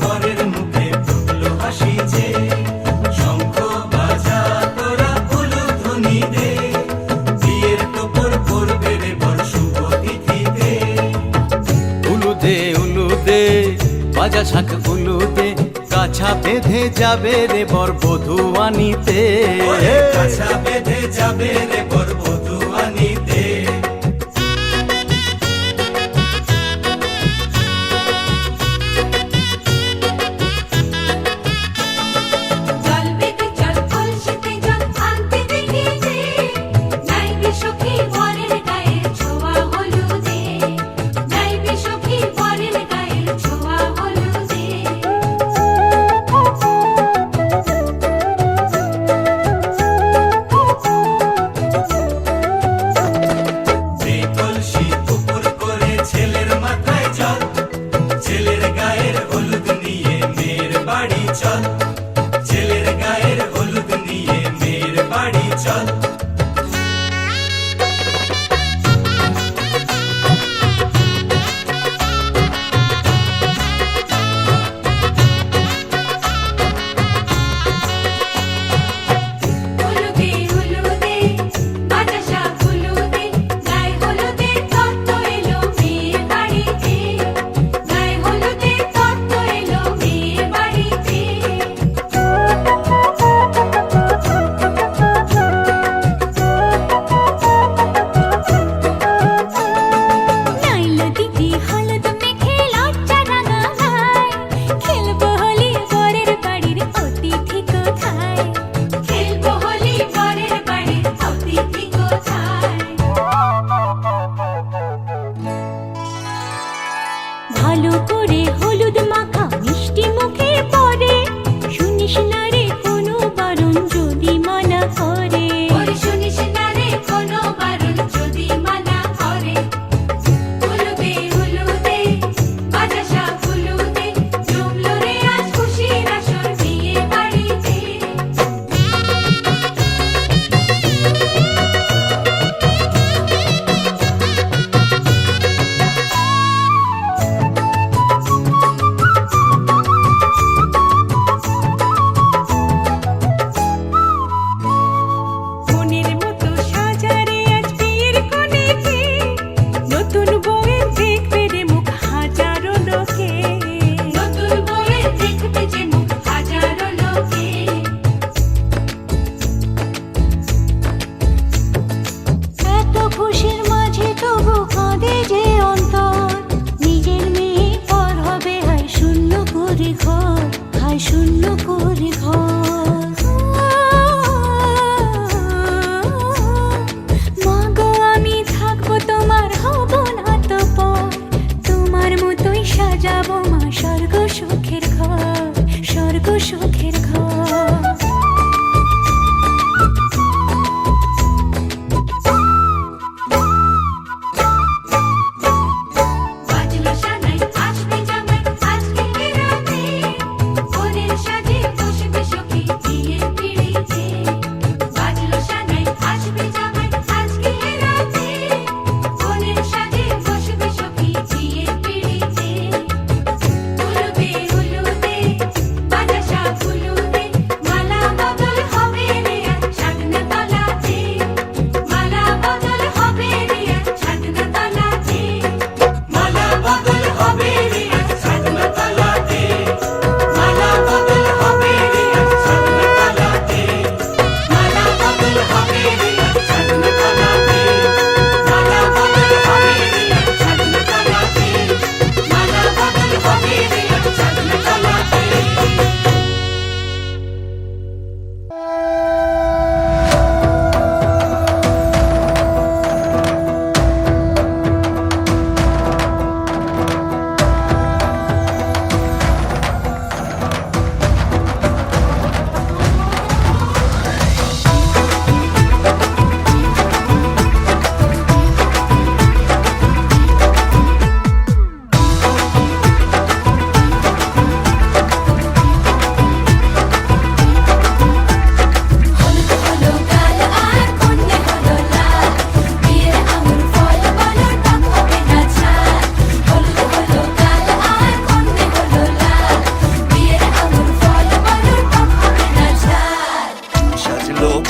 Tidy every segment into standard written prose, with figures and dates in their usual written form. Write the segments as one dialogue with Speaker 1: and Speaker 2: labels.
Speaker 1: বরের মুখে ফুটলো হাসি যে, শঙ্খ বাজা তোরা উলুধ্বনি দে, বিয়ের টোপর পড়বে রে বর শুভ তিথিতে।
Speaker 2: উলুদে উলুদে বাজা শাঁখ উলুদে, কাছা বেঁধে যাবে রে বর বধূ আনিতে।
Speaker 1: ওরে কাছা বেঁধে যাবে রে বর বধূ আনিতে।
Speaker 3: চল বেটি চল কলসিতে জল আনতে দেখি যে, নাইবে সখী বরের গায়ের ছোঁয়া হলুদে, নাইবে সখী বরের গায়ের ছোঁয়া হলুদে।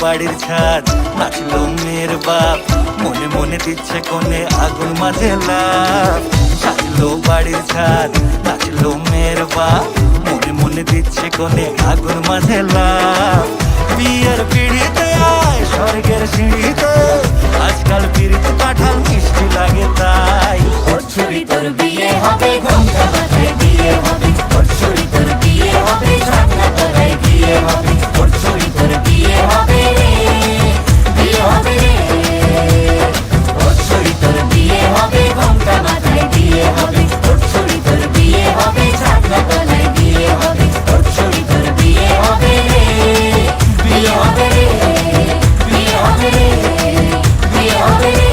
Speaker 1: বাড়ির ছাদ, নাচলো মেয়ের বাপ, মনে মনে দিচ্ছে কোণে আগুন মাঝে লাভ। সাজলো বাড়ির ছাদ, নাচলো মেয়ের বাপ, মনে মনে দিচ্ছে কোণে আগুন মাঝে লাভ। বিয়ের পিড়িতে আয় স্বর্গের সিঁড়িতে, আজকাল পিড়িত কাঁঠাল মিষ্টি লাগে তাই।
Speaker 3: ওর ছুরি তোর বিয়ে হবে, ঘোমটা মাথায় দিয়ে হবে। ওর ছুরি তোর বিয়ে হবে, ছাতনা তলায় দিয়ে হবে। ওর ছুরি তোর বিয়ে হবে রে, বিয়ে হবে রে। ওর ছুরি তোর বিয়ে হবে, ঘোমটা মাথায় দিয়ে হবে। ওর ছুরি তোর বিয়ে হবে, ছাতনা তলায় দিয়ে হবে। ওর ছুরি তোর বিয়ে হবে রে, বিয়ে হবে রে, বিয়ে হবে রে, বিয়ে হবে রে।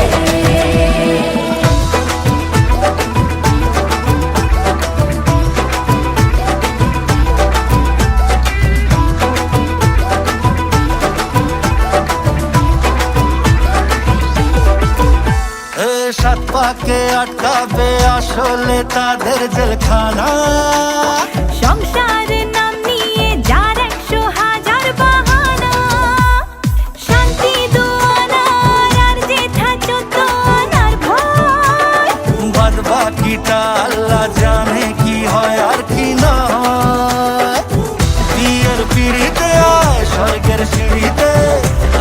Speaker 1: সাত পাকে আটকাবে আসলে তাদের জেলখানা।
Speaker 3: সংসার নাম নিয়ে যার 100,000 বাহানা, শান্তি দুয়ানার আর যেথা 14 আনার ভয়।
Speaker 1: বাদ বাকিটা আল্লাহ জানে কি হয় আর কি নয়। বিয়ের পিড়িতে আয় স্বর্গের সিঁড়িতে,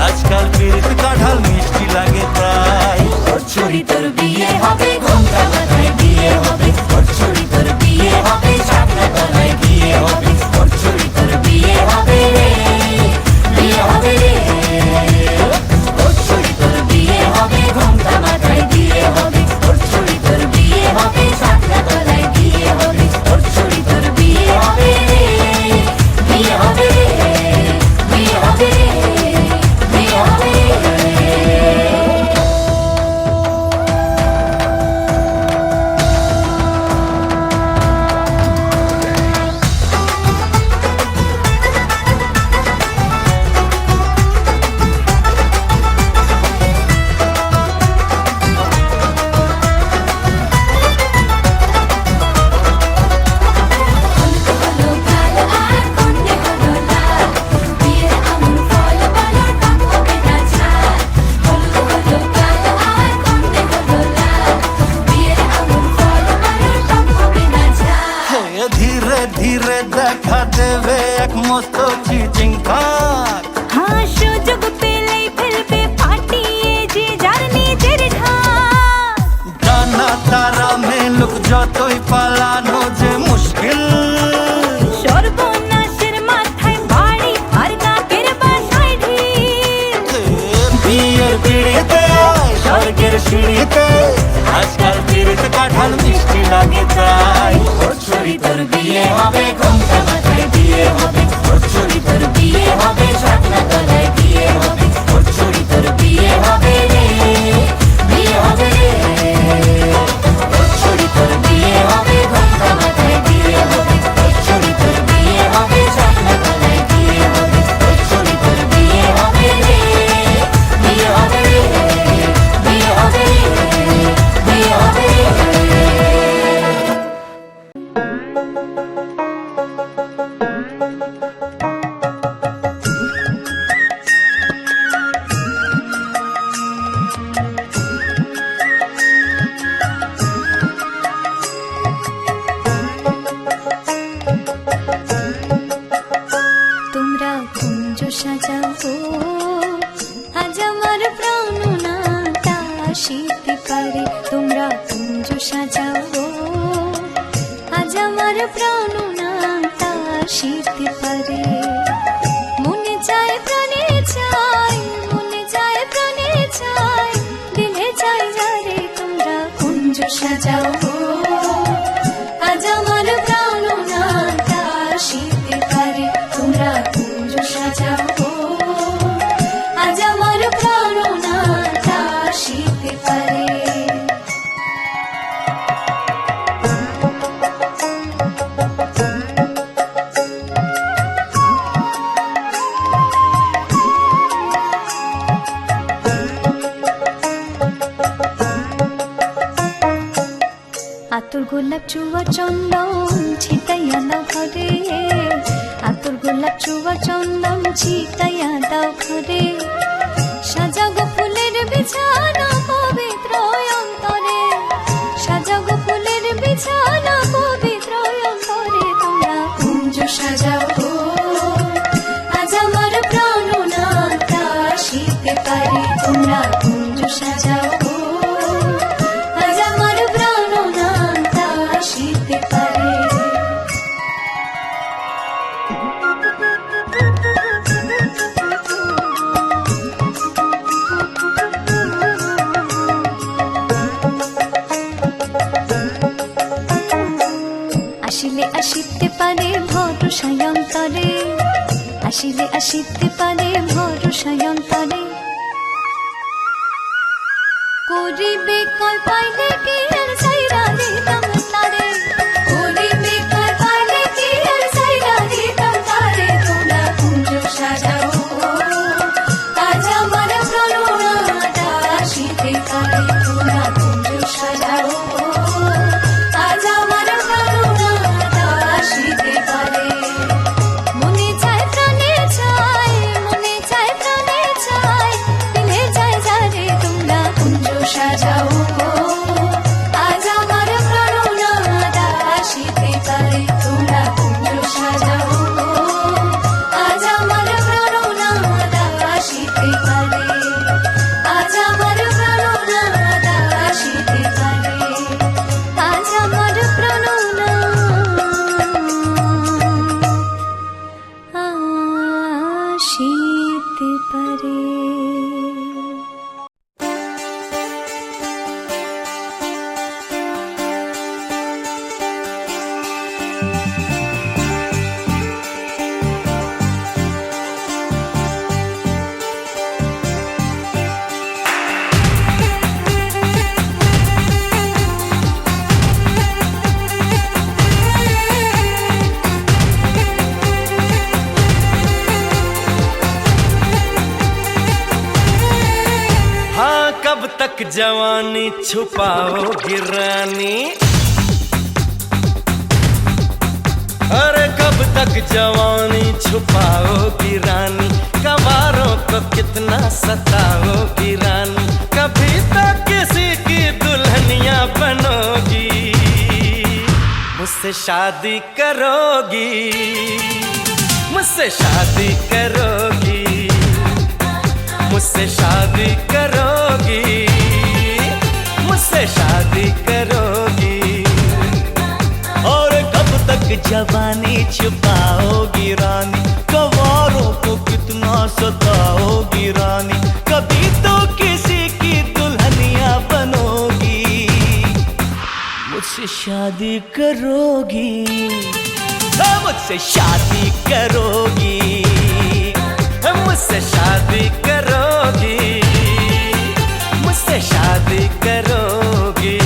Speaker 1: আজকাল পিড়িত কাঁঠাল মিষ্টি লাগে তাই।
Speaker 3: ওর ছুরি তোর বিয়ে হবে, ঘোমটা মাথায় দিয়ে হবে। ওর ছুরি তোর বিয়ে হবে, ছাতনা তলায় দিয়ে হবে। ওর ছুরি তোর বিয়ে হবে রে, বিয়ে হবে রে। ওর ছুরি তোর বিয়ে হবে, ঘোমটা মাথায় দিয়ে হবে। ওর ছুরি তোর বিয়ে হবে, ছাতনা তলায় দিয়ে হবে। ওর ছুরি তোর বিয়ে হবে রে, বিয়ে হবে রে, বিয়ে হবে রে, বিয়ে হবে রে। হলো কাল আর কন্যে হলো লাল, বিয়ের আমুল ফল বলো টক হবে না ঝাল। হলো কাল আর কন্যে হলো লাল, বিয়ের আমুল ফল বলো টক হবে না ঝাল।
Speaker 1: হে ধীরে ধীরে দেখা দেবে এক মস্ত চিচিং খাক।
Speaker 3: হ্যাঁ সুযোগ পেলেই ফেলবে ফাটিয়ে যে যার নিজের ঢাক।
Speaker 1: ডানা তারা মেলুক যতই পালানো যে মুশকিল।
Speaker 3: সর্বনাশের মাথায় বাড়ি আর কাকের বাসায় ঢিল।
Speaker 1: বিয়ের পিড়িতে আয় স্বর্গের সিঁড়িতে, আজকাল পিড়িত কাঁঠাল মিষ্টি লাগে তাই।
Speaker 3: ওর ছুরি তোর বিয়ে হবে, ঘোমটা মাথায় দিয়ে হবে। ওর ছুরি তোর বিয়ে হবে, ছাতনা তলায় দিয়ে হবে। ওর ছুরি তোর বিয়ে হবে রে, বিয়ে হবে রে। ওর ছুরি তোর বিয়ে হবে, ঘোমটা মাথায় দিয়ে হবে। ওর ছুরি তোর বিয়ে হবে, ছাতনা তলায় দিয়ে হবে। ওর ছুরি তোর বিয়ে হবে রে, বিয়ে হবে রে, বিয়ে হবে রে, বিয়ে হবে রে। তোমরা কুঞ্জ সাজাও গো, আজ আমার প্রাণনাটা আসিতে পারে। তোমরা কুঞ্জ সাজাও গো, আজ আমার প্রাণনাটা আসিতে পারে। মনে চায় প্রাণে চাই, মনে চায় প্রাণে চাই, দিলে চাই যারে। তোমরা কুঞ্জ সাজাও গো, আজ আমার প্রাণনাটা আসিতে পারে। তোমরা কুঞ্জ সাজাও গো, আজ আমার প্রাণনাটা আসিতে পারে। আতর গোলাপ চুয়া চন্দন ছিটাইয়া দাও ঘরে। আতর গোলাপ চুয়া চন্দন ছিটাইয়া দাও ঘরে। সাজাও আজ আমার প্রাণনাথ আসিতে পারে তোমরা কুঞ্জ সাজাও আজ আমার প্রাণনাথ আসিতে পারে আসিলে আসিতে পারে ভরসায় অন্তরে আসিলে আসিতে পারে ভরসায় অন্তরে করিবে কয় পাইলে কি আর সাইরা দিতাম তারে করিবে কয় পাইলে কি আর সাইরা দিতাম তারে তোমরা কুঞ্জ সাজাও আজ আমার প্রাণনাথ আসিতে পারে তোমরা কুঞ্জ সাজাও আজ আমার প্রাণনাথ আসিতে পারে মনে চায় প্রাণে চায় মনে চায় প্রাণে চায় দিলে যায় যারে তোমরা কুঞ্জ সাজাও আজ আমার প্রাণনাথ আসিতে পারে তোমরা কুঞ্জ সাজাও আজ আমার প্রাণনাথ আসিতে পারে আজ আমার প্রাণনাথ আসিতে পারে আজ আমার প্রাণনাথ আসিতে পারে
Speaker 2: हाँ कब तक जवानी छुपाओगी रानी अरे कब तक जवानी छुपाओगी रानी कवारों को कितना सताओगी रानी कभी तक किसी की दुल्हनिया बनोगी मुझसे शादी करोगी मुझसे शादी करोगी मुझसे शादी करोगी मुझसे शादी करोगी और कब तक जवानी छुपाओगी रानी कवारों को कितना सताओगी रानी कभी तो किसी की दुल्हनिया बनोगी मुझसे शादी करोगी मुझसे शादी करोगी मुझसे शादी करोगी मुझसे शादी करोगी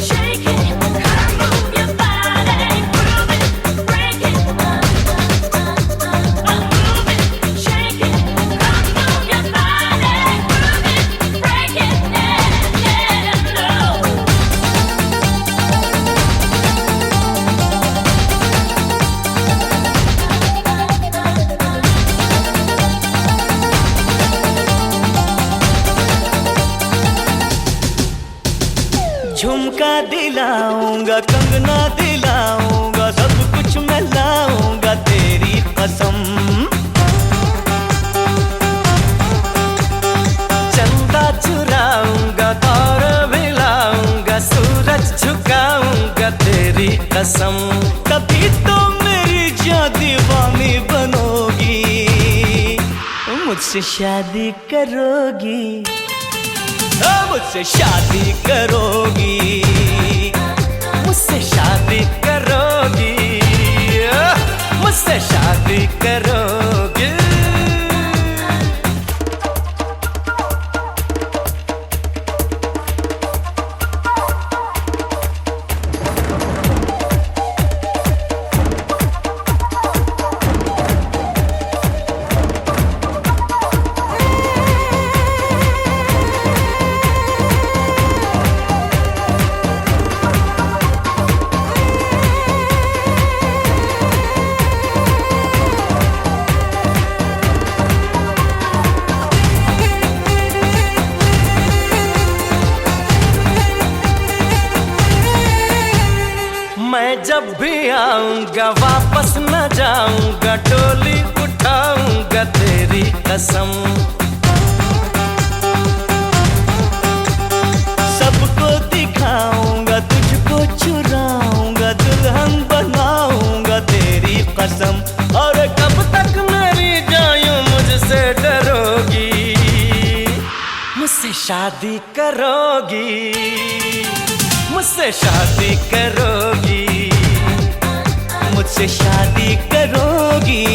Speaker 3: Shake it, move your body, groove it, break it, move it, shake it, move your body, groove it, break it, yeah, no.
Speaker 2: झुमका दिलाऊंगा कंगना दिलाऊंगा सब कुछ मैं लाऊंगा तेरी कसम चंदा चुराऊंगा तार मिलाऊंगा सूरज झुकाऊंगा तेरी कसम तभी तो मेरी जान दीवानी बनोगी मुझसे शादी करोगी मुझसे शादी करोगी मुझसे शादी करोगी मुझसे शादी करोगी जब भी आऊंगा वापस न जाऊंगा, डोली उठाऊंगा तेरी कसम।
Speaker 1: सबको दिखाऊंगा, तुझको चुराऊंगा, दुल्हन बनाऊंगा तेरी कसम।
Speaker 2: और कब तक मेरी जायूं मुझसे डरोगी, मुझसे शादी करोगी, मुझसे शादी करोगी,
Speaker 1: मुझसे शादी करोगी,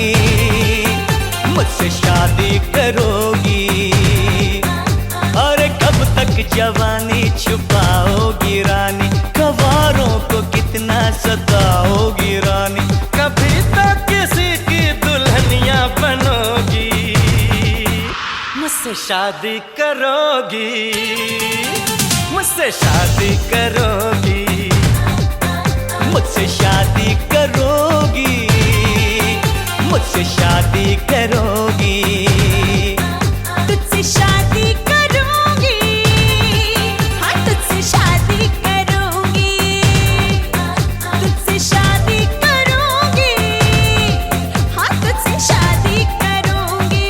Speaker 1: मुझसे शादी करोगी। और कब तक जवानी छुपाओगी रानी, कवारों को कितना सताओगी रानी।
Speaker 2: कभी तो किसी की दुल्हनिया बनोगी, मुझसे शादी करोगी, मुझसे शादी करोगी,
Speaker 1: मुझसे शादी करोगी, मुझसे शादी करोगी।
Speaker 3: तुझसे शादी करूंगी, हाँ तुझसे शादी करूंगी, तुझसे शादी करूंगी, हाँ तुझसे शादी करूंगी।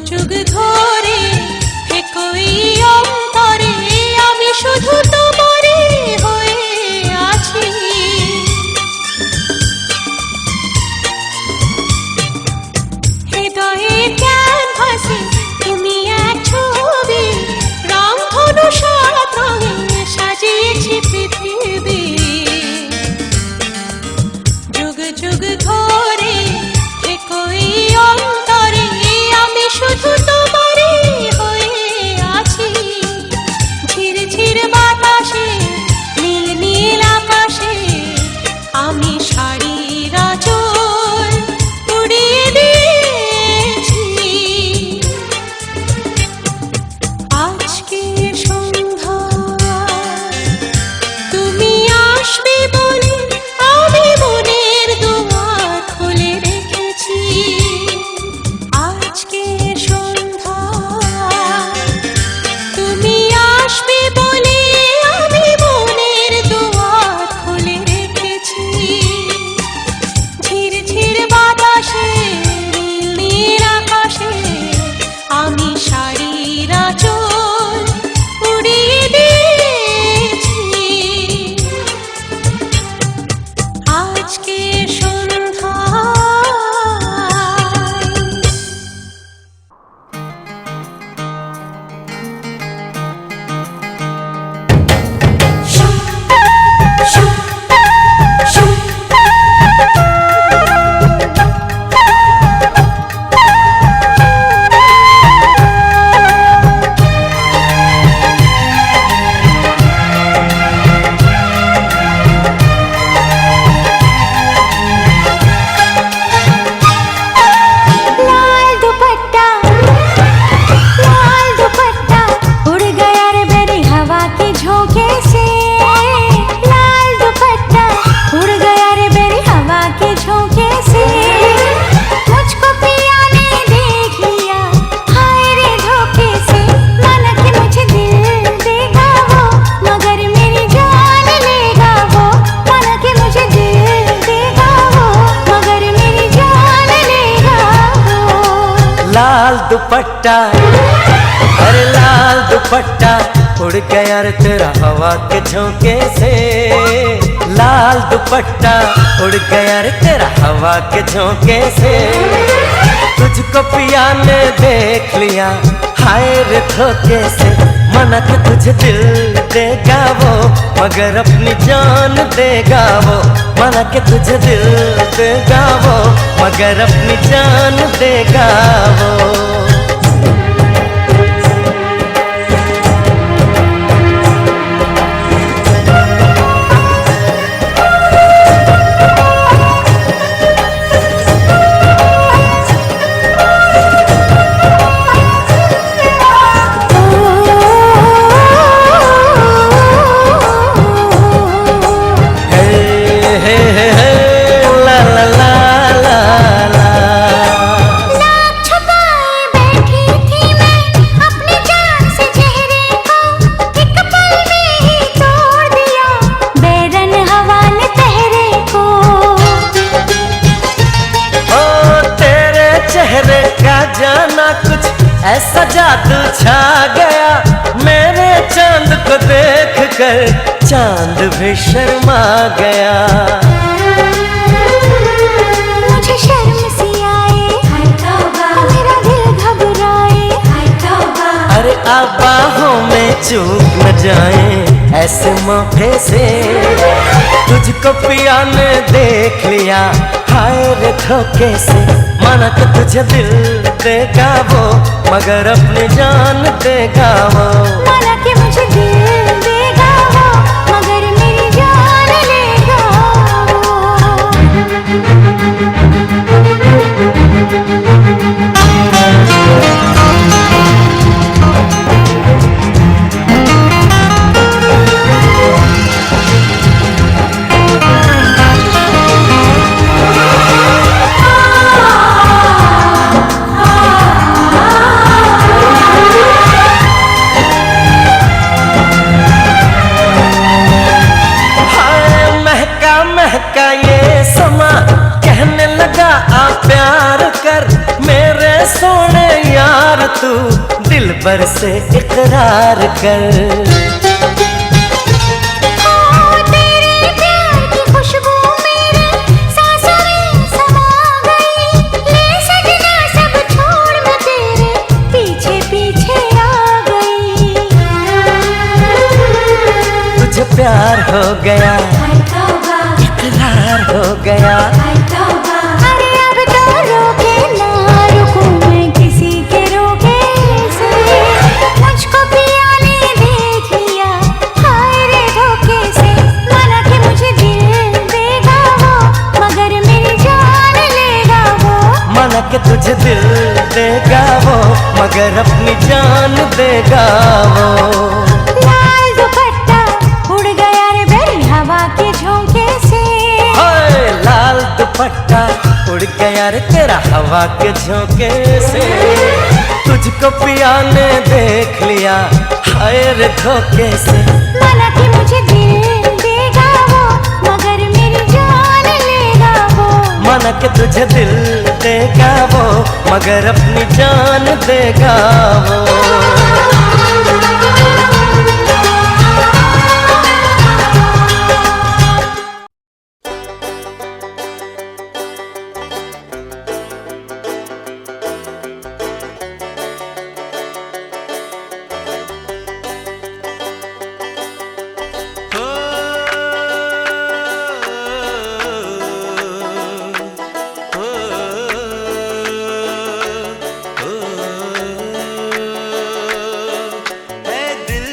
Speaker 3: যুগ ধরে একই অন্তরে
Speaker 2: लाल दुपट्टा, अरे लाल दुपट्टा उड़ गया रे तेरा हवा के झोंके से। लाल दुपट्टा उड़ गया रे तेरा हवा के झोंके से। तुझको पिया ने देख लिया हाय रे धोखे से। मना के तुझे दिल देगा वो मगर अपनी जान देगा वो। मना के तुझे दिल देगा वो मगर अपनी जान देगा वो। जाना कुछ ऐसा जादू छा गया मेरे चांद को देख कर चांद भी शर्मा गया।
Speaker 3: मुझे शर्म सी आए मेरा दिल घबराए।
Speaker 2: अरे आप बाहों में चूक न जाए ऐसे मौके से। तुझको पिया ने देख लिया हाय रे धोखे से। माना कि तुझे दिल देगा वो मगर अपनी जान देगा वो।
Speaker 3: माना कि मुझे दिल देगा वो मगर मेरी जान लेगा
Speaker 2: का ये समा कहने लगा आ प्यार कर मेरे सोने यार तू दिल भर से इकरार कर।
Speaker 3: तेरे प्यार की खुशबू मेरे सांसों में समा गई। ले सजना सब छोड़ मैं तेरे पीछे पीछे आ गई।
Speaker 2: तुझे प्यार हो गया इकरार हो गया।
Speaker 3: अरे अब तो रोके ना रुकूं मैं किसी के रोके से। मुझको पिया ने देख लिया हाय रे धोखे से। माना कि मुझे दिल देगा वो मगर मेरी जान लेगा वो।
Speaker 2: माना कि तुझे दिल देगा वो मगर अपनी जान देगा वो।
Speaker 3: लाल दुपट्टा उड़ गया रे मेरी हवा के झोंके से।
Speaker 2: लाल दुपट्टा उड़ गया रे तेरा हवा के झोंके से। तुझको पिया ने देख लिया हाय रे धोखे से।
Speaker 3: माना कि मुझे दिल देगा वो मगर मेरी जान लेगा वो।
Speaker 2: माना कि तुझे दिल देगा वो मगर अपनी जान देगा वो।
Speaker 1: दिल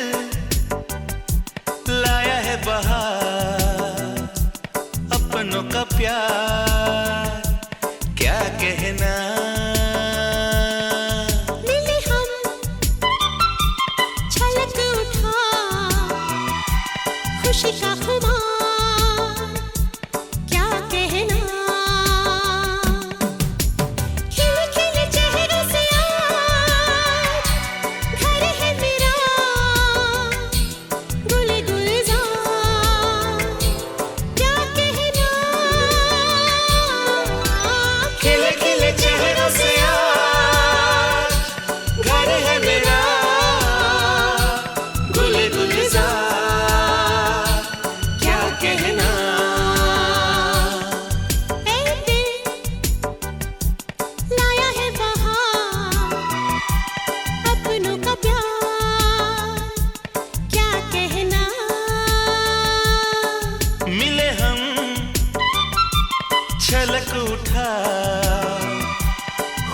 Speaker 4: उठा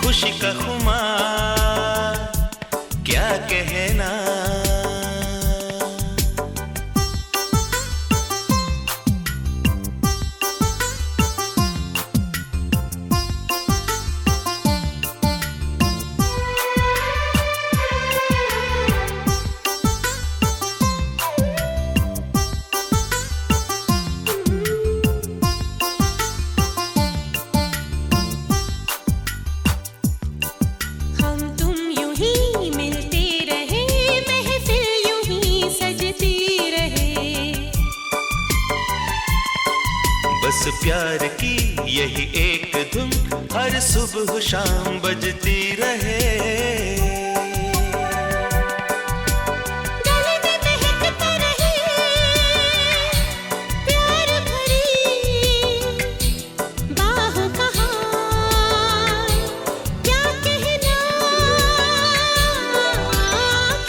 Speaker 4: खुशी का खुमार, क्या कहना। बस प्यार की यही एक धुन हर सुबह शाम बजती रहे।
Speaker 3: गले में महकता रहे प्यार भरी बाहों का हार, क्या कहना।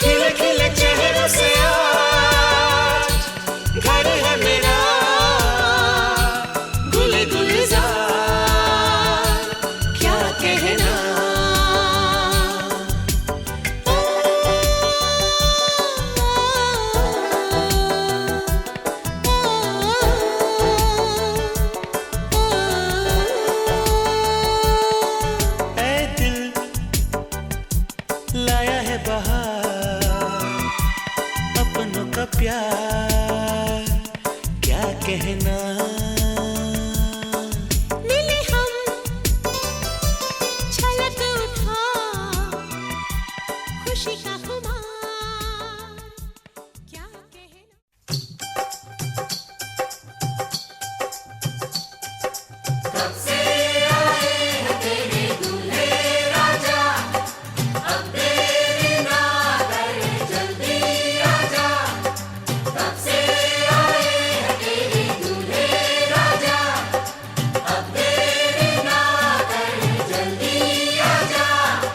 Speaker 4: खिले खिले चेहरों से आज घर है मेरा, गुले गुलजार, क्या कहना। ऐ दिल लाया है बहार, अपनों का प्यार, क्या कहना।
Speaker 3: मिले हम छलक उठा खुशी का खुमार, क्या कहना।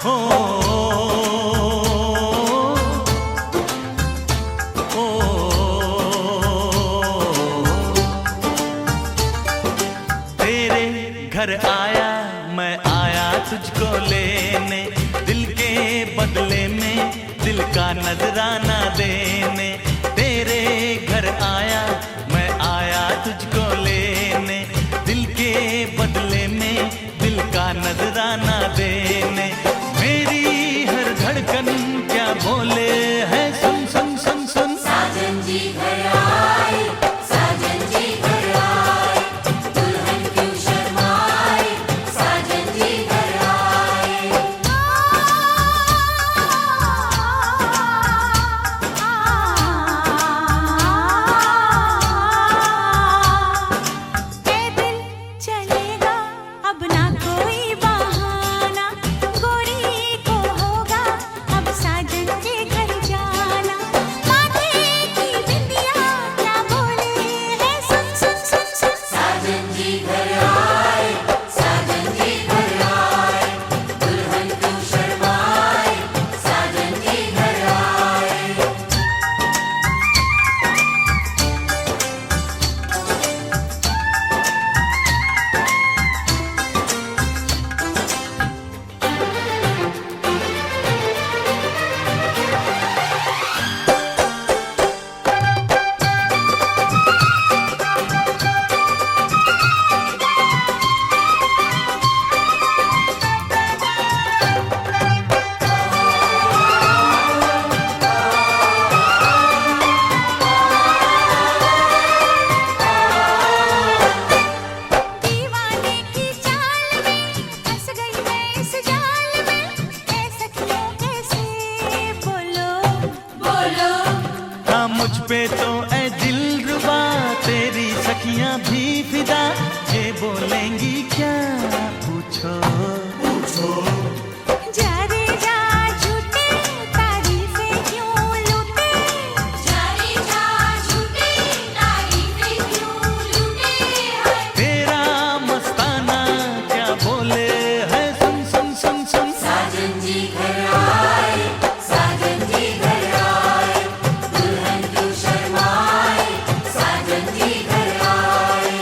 Speaker 1: हो ओ तेरे घर आया मैं आया तुझको लेने, दिल के बदले में दिल का नजराना देने। तेरे घर आया मैं आया तुझको लेने, दिल के बदले में दिल का नजराना देने। मेरी हर धड़कन क्या बोले है, सुन सुन सुन सुन।
Speaker 3: साजन जी घर आए, साजन जी घर आए, दुल्हन क्यों शर्माए, साजन जी घर आए। ए दिल चलेगा अब ना कोई बहाना, गोरी को होगा अब साजन के घर जाना। माथे की बिंदिया क्या बोले है, सुन सुन सुन सुन। साजन जी घर आए, साजन जी घर आए, दुल्हन क्यों शर्माए, साजन जी घर आए। दीवाने की चाल में फंस गई मैं इस जाल में, ऐ सखियों कैसे बोलो बोलो।
Speaker 1: हाँ मुझ पे तो ऐ दिलरुबा तेरी सखियां भी फिदा, ये बोलेंगी क्या पूछो।
Speaker 3: जा रे जा झूठे तारीफें क्यों लूटे, जा रे जा झूठे तारीफें क्यों लूटे।
Speaker 1: तेरा मस्ताना क्या बोले है, सुन सुन सुन सुन।
Speaker 3: साजन जी घर आए, साजन जी घर आए, दुल्हन क्यों शर्माए, साजन जी घर आए।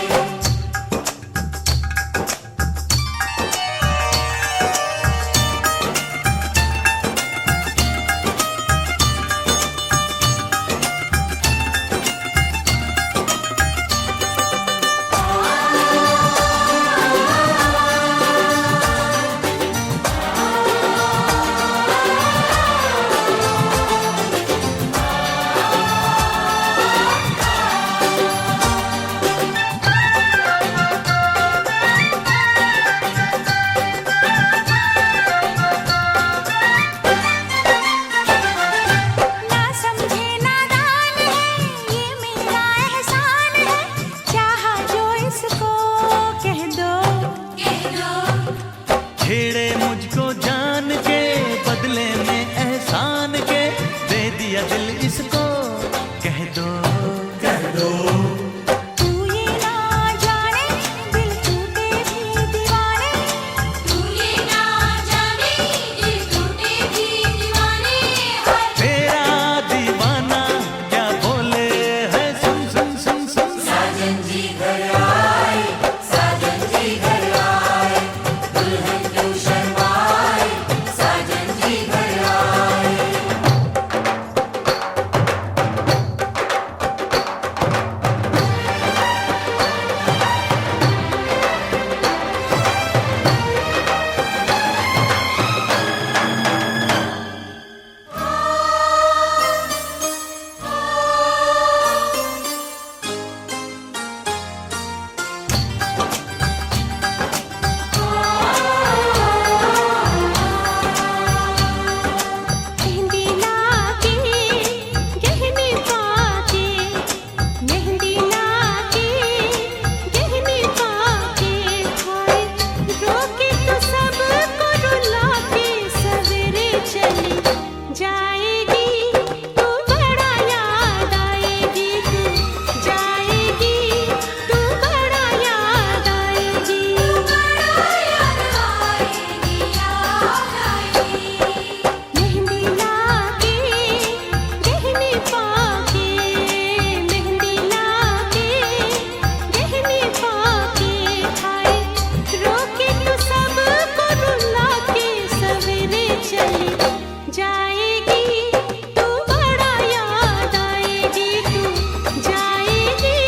Speaker 1: छेड़े मुझको जान के, बदले में एहसान के, दे दिया दिल इसको, कह दो
Speaker 3: तू ये ना जाने दिल टूटे भी दीवाने, तू ये ना जाने दिल टूटे भी दीवाने।
Speaker 1: तेरा दीवाना क्या बोले है, सुन सुन सुन सुन।
Speaker 3: साजन जी घर आए, साजन जी घर आए, दुल्हन क्यों शर्माए, साजन जी घर आए। मेहंदी लाके गहने पाके, मेहंदी लाके गहने पाके, हाय रोके तो सबको रुला के, सवेरे चली जाएगी तू, बड़ा याद आएगी तू, जाएगी तू, बड़ा याद आएगी, बड़ा याद आएगी, याद आएगी। मेहंदी लाके गहने पाके, मेहंदी लाके गहने पाके, हाय रोके तो सबको रुला के, सवेरे चली जाएगी तू, बड़ा याद आएगी तू, जाएगी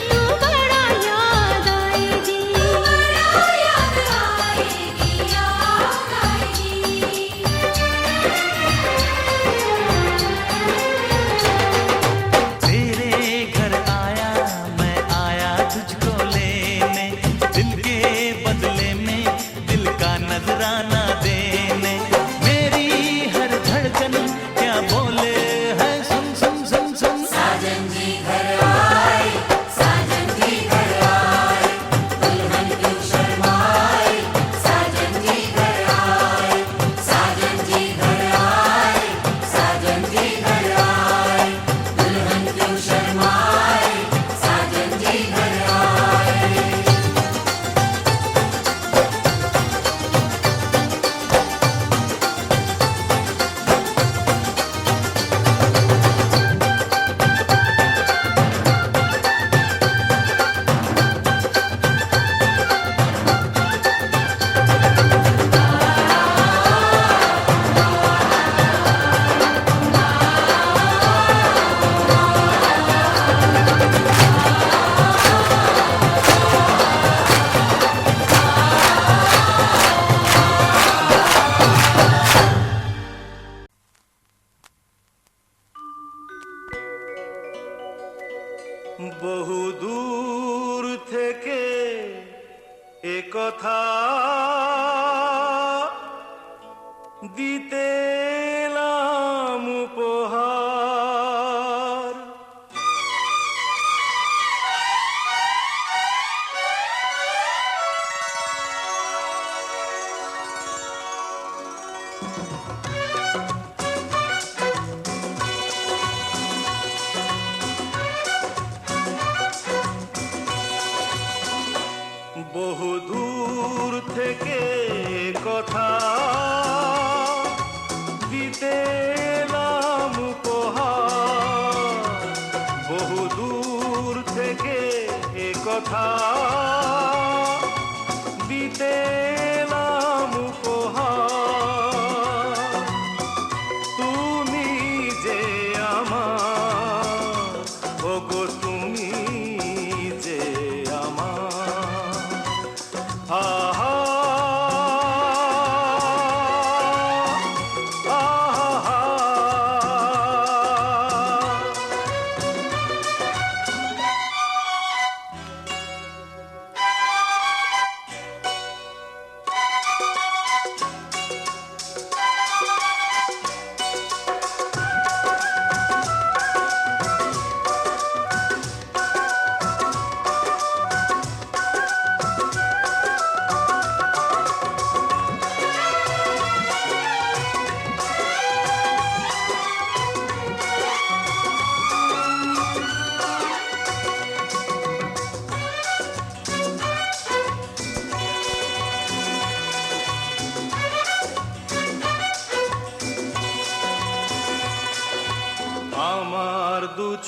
Speaker 3: तू, बड़ा याद आएगी, बड़ा याद आएगी, याद आएगी।
Speaker 1: तेरे घर आया मैं, आया तुझको लेने, दिल के बदले में दिल का नजराना देने। मेरी हर धड़कन क्या बोले है, सुन सुन सुन सुन।
Speaker 3: साजन जी घर आए, साजन जी घर आए, दुल्हन क्यों शर्माए, साजन जी घर आए, साजन जी घर आए, साजन जी घर आए, दुल्हन क्यों शर्माए, साजन जी घर आए।
Speaker 4: বহু দূর থেকে এ কথা দিতে এলাম উপহার। বহু দূর থেকে কথা দিতে এলাম উপহার, বহু দূর থেকে এ কথা দিতে এলাম উপহার। তুমি যে আমার, ওগো তুমি যে আমার, আহা আহা।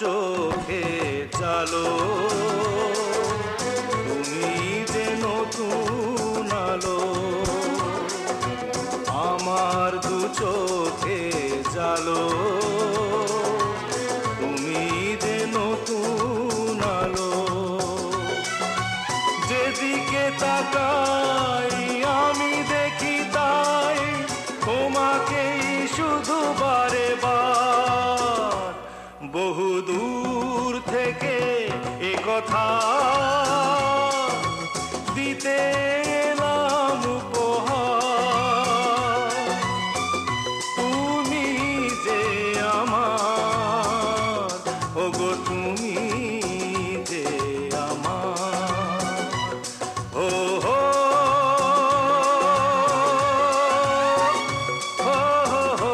Speaker 5: চোখে চালো তুমি যে নতুন আলো আমার দু চোখে জালো তুমি যে নতুন আলো যেদিকে তাকাই আমি দেখি তাই তোমাকেই শুধু বারে বার বহু দূর থেকে এ কথা দিতে এলাম উপহার তুমি যে আমার ওগো তুমি যে আমার ও হো হো হো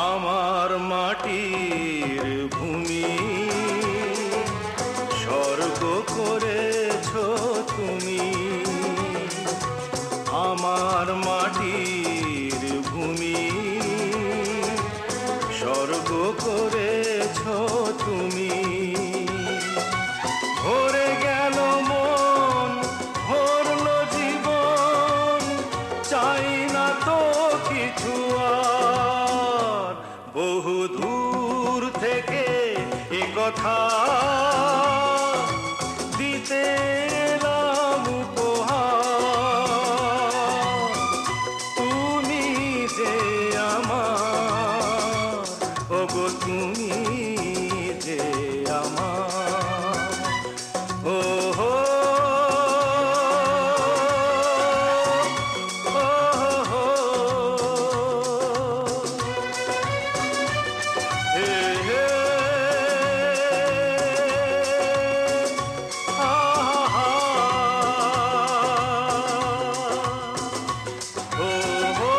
Speaker 5: আমার মাটির ভূমি স্বর্গ করেছো তুমি আমার মাটির ভূমি স্বর্গ করেছো তুমি ভরে গেল মন ভরলো জীবন চাই না তো কিছু আর বহু দূর থেকে এ কথা দিতে এলাম উপহার তুমি যে আমার ওগো তুমি যে আমার ও হো হো হো হে হে হা হা হো হো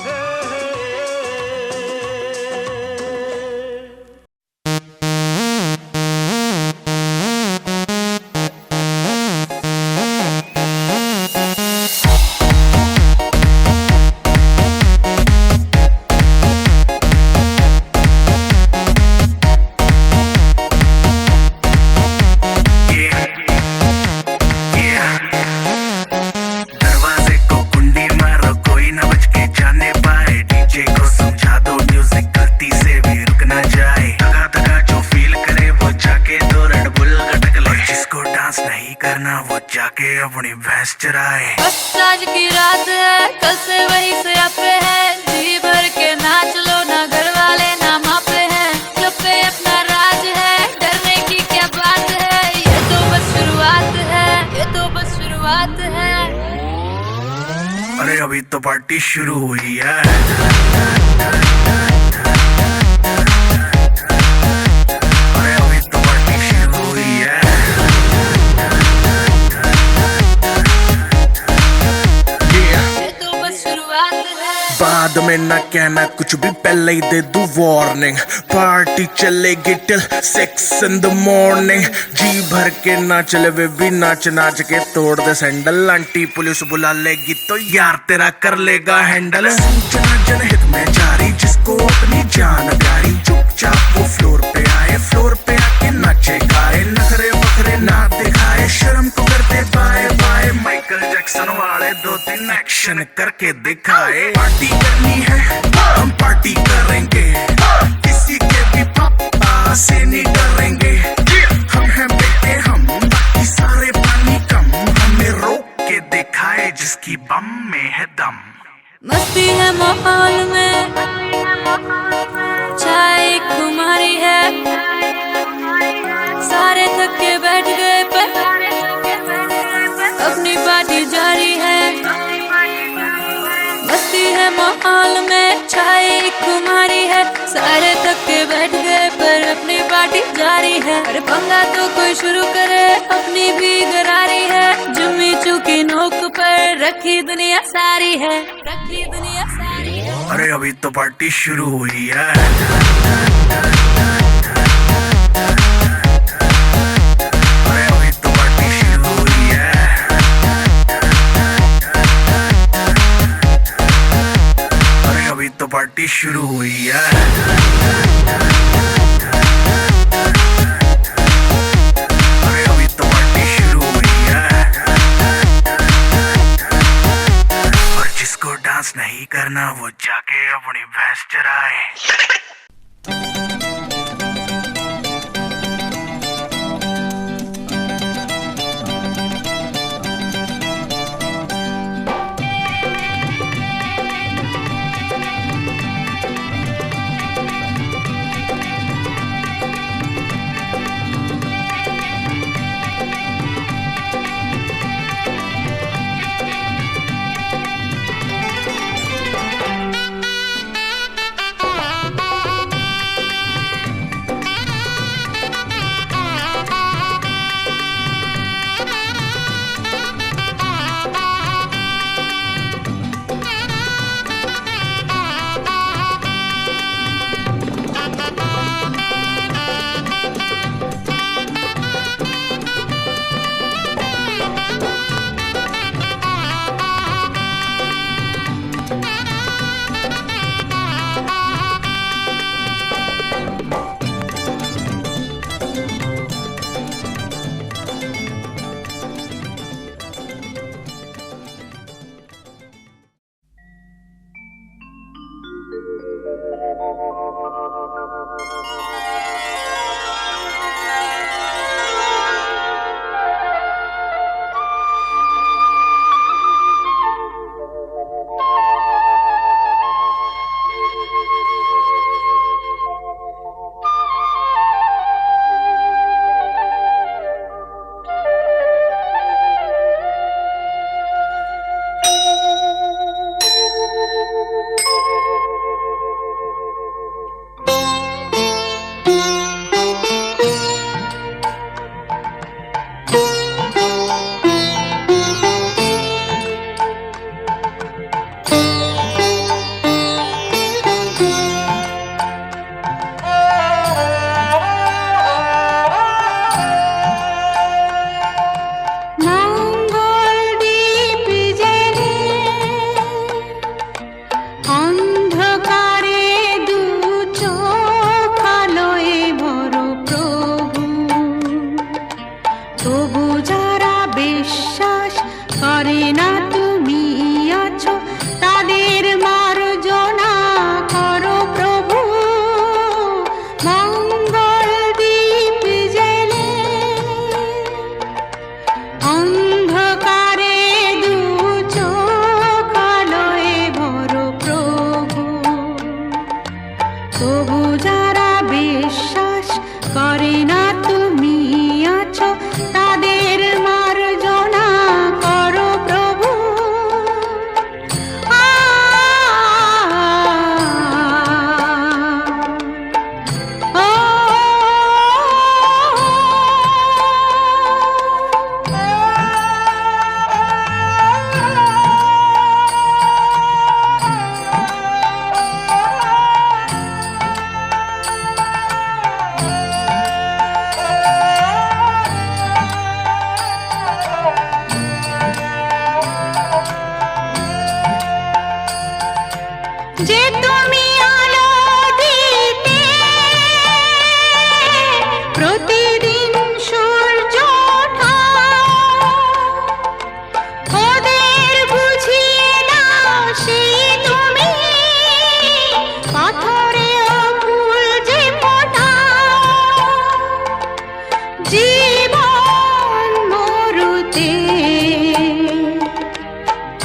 Speaker 5: হে হে
Speaker 6: दरवाजे को कुंडी मारो कोई ना बच के जाने पाए डीजे को समझा दो म्यूजिक गलती से भी रुक ना जाए दगा दगा जो फील करे वो जाके दो रेड बुल गटक ले जिसको डांस नहीं करना वो जाके अपनी भैंस चराए
Speaker 3: बस आज की रात है कल से वही से पे है जी भर के नाच लो ना घर वाले ना मापे हैं क्लब पे अपना राज है डरने की क्या बात है ये तो बस शुरुआत है ये तो बस शुरुआत है
Speaker 6: अरे अभी तो पार्टी शुरू हुई है अरे अभी तो पार्टी शुरू हुई है
Speaker 3: ये तो बस शुरुआत है
Speaker 6: बाद में ना कहना कुछ भी पहले ही दे दूं वार्निंग पार्टी चलेगी टिल 6 in the morning जी भर के ना चले वे भी नाच नाच के तोड़ दे सैंडल आंटी पुलिस बुला लेगी तो यार तेरा कर लेगा हैंडल जनहित में जारी जिसको अपनी जान प्यारी चुपचाप वो फ्लोर पे आए फ्लोर पे आके नाचे गाए नखरे वखरे ना दिखाए शर्म को करते बाय बाय माइकल जैक्सन वाले 2-3 एक्शन करके दिखाए पार्टी करनी है हम पार्टी करेंगे किसी के भी पापा से नहीं डरेंगे हम हैं बेटे हम बाकी सारे पानी कम हमें रोक के दिखाए जिसकी बम में है दम
Speaker 3: मस्ती है माहौल में चाय खुमारी है सारे थक के बैठ गए पर अपनी पार्टी जारी है। मस्ती है माहौल में छाई खुमारी है। सारे थक के बैठ गए पर अपनी पार्टी जारी है। अरे पंगा तो कोई शुरू करे, अपनी भी गरारी है। जुम्मी चूकी नोक पर रखी दुनिया सारी है, रखी दुनिया सारी है।
Speaker 6: अरे अभी तो पार्टी शुरू हुई है। अरे अभी तो पार्टी शुरू हुई है। अरे अभी तो पार्टी शुरू हुई है। अरे अभी तो पार्टी शुरू हुई है। और जिसको डांस नहीं करना वो जाके अपनी भैंस चराए।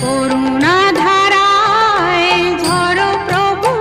Speaker 3: করুণা ধারায় ঝরো প্রভু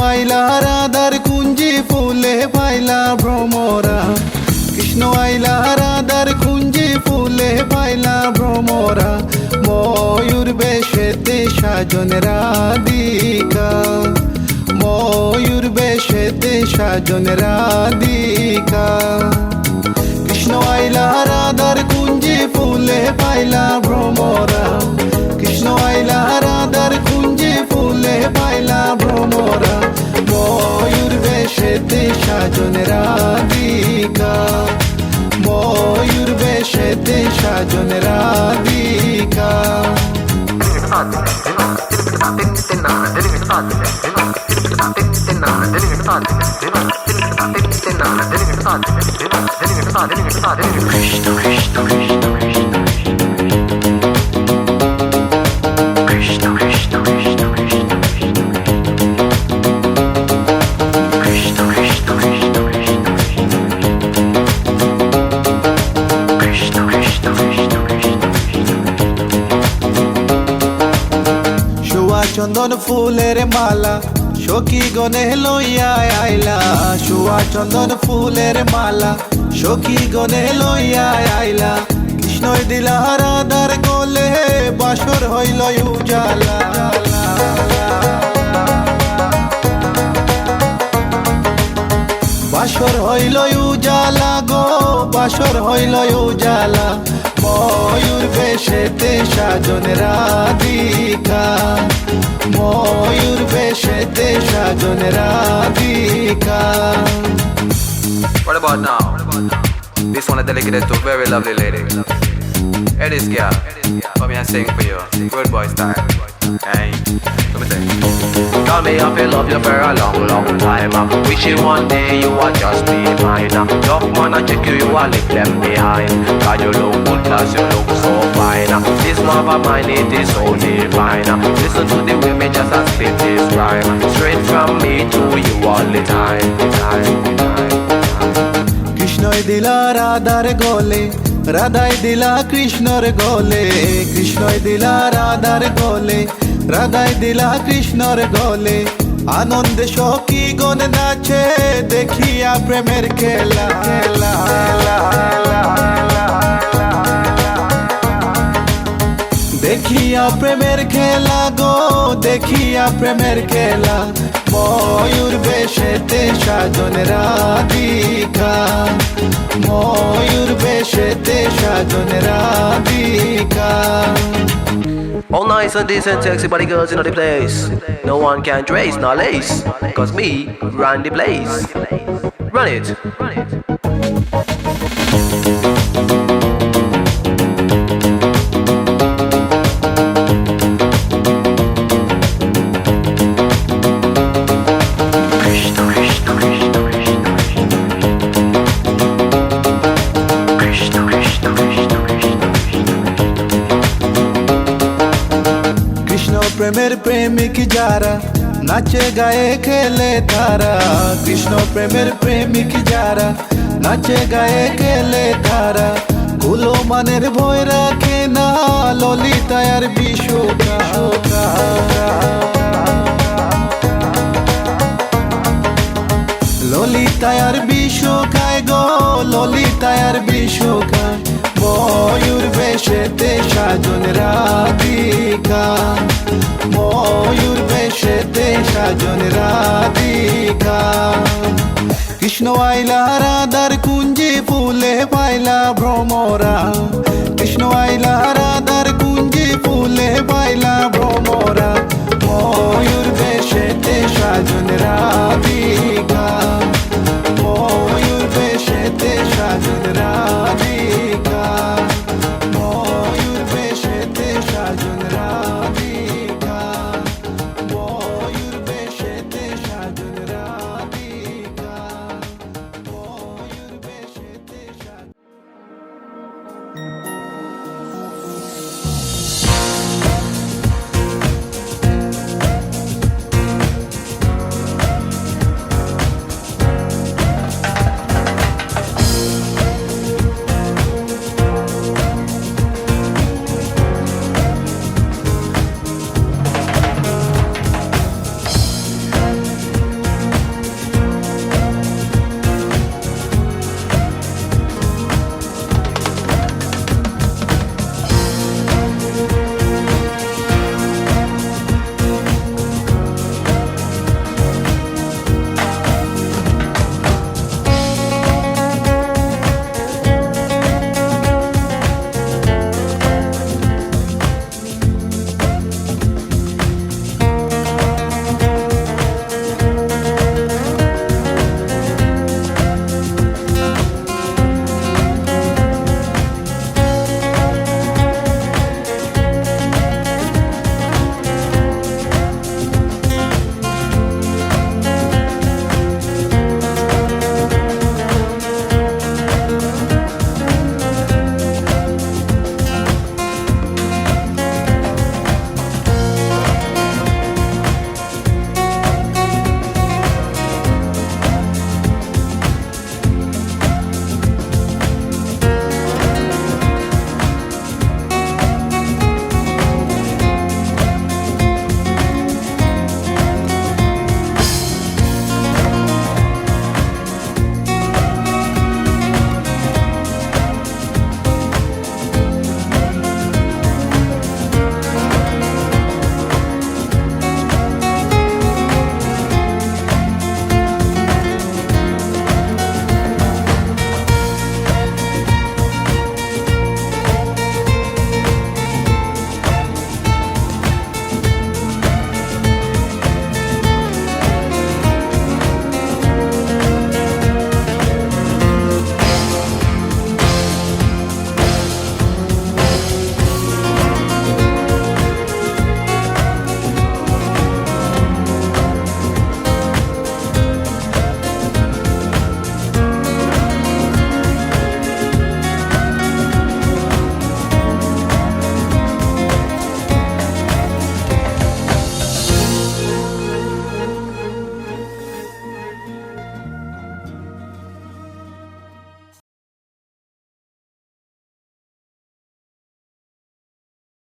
Speaker 7: আইলা রাধার কুঞ্জি ফুলে পাইলা ভ্রমরা কৃষ্ণ আইলা রাধার কুঞ্জি ফুলে পাইলা ভ্রমরা ময়ূর বেশেতে সাজন রাধিকা ময়ূর বেশেতে সাজন রাধিকা কৃষ্ণ আইলা রাধার কুঞ্জি ফুলে পাইলা ভ্রমরা কৃষ্ণ আইলা রাধার কুঞ্জি ফুলে পাইলা ভ্রমরা ময়ূর বেশেতে সাজন রাধিকা ময়ূর বেশেতে সাজন রাধিকা চন্দন ফুলের মালা সখী গনে লইয়া আইলা শুয়া চন্দন ফুলের মালা সখী গনে লইয়া আইলা কৃষ্ণই দিলা রাধার গলে বাসর হইল উজালা বাসর হইল উজালা গো বাসর হইল উজালা ময়ূর বেশেতে সাজন রাধিকা ময়ূর বেশেতে সাজন Radhika
Speaker 8: What about now? This one is dedicated to a very lovely lady. Hey, this girl, come here and sing for you. Good boy style. Hey, let me sing. Tell me I feel love you for a long, long time. Wishing one day you would just be mine. Love man, I check you, you are left them behind. God, you look good, plus you look so fine. This love of mine, it is so divine. Listen to the way me just a spit this rhyme. Straight from me to you all the time.
Speaker 7: কৃষ্ণই দিলা রাধার গলে রাধাই দিলা কৃষ্ণর গলে কৃষ্ণই দিলা রাধার গলে রাধাই দিলা কৃষ্ণর গলে আনন্দে সখী গণ নাচে দেখিয়া প্রেমের খেলা দেখিয়া প্রেমের খেলা গো দেখিয়া প্রেমের খেলা ময়ূর বেশেতে সাজন রাধিকা ময়ূর বেশেতে সাজন Radhika
Speaker 8: All nice and decent, sexy body girls in the place. No one can trace nor lace. Cause me run the place. Run it.
Speaker 7: প্রেমের প্রেমিক যারা নাচে গায়ে খেলে তারা কৃষ্ণ প্রেমের প্রেমিক যারা নাচে গায়ে খেলে তারা কুলো মানের ভয় রাখে না ললিতায়ার বিশ্বকা ললিতায়ার বিশ্বকায় গো ললিতায়ার বিশ্বকায় ময়ূর বেশেতে সাজন রাধিকা ময়ূর বেশেতে সাজন রাধিকা কৃষ্ণ আইলা রাধার কুঞ্জি ফুলে পাইলা ভ্রমরা কৃষ্ণ আইলা রাধার কুঞ্জি ফুলে পাইলা ভ্রমরা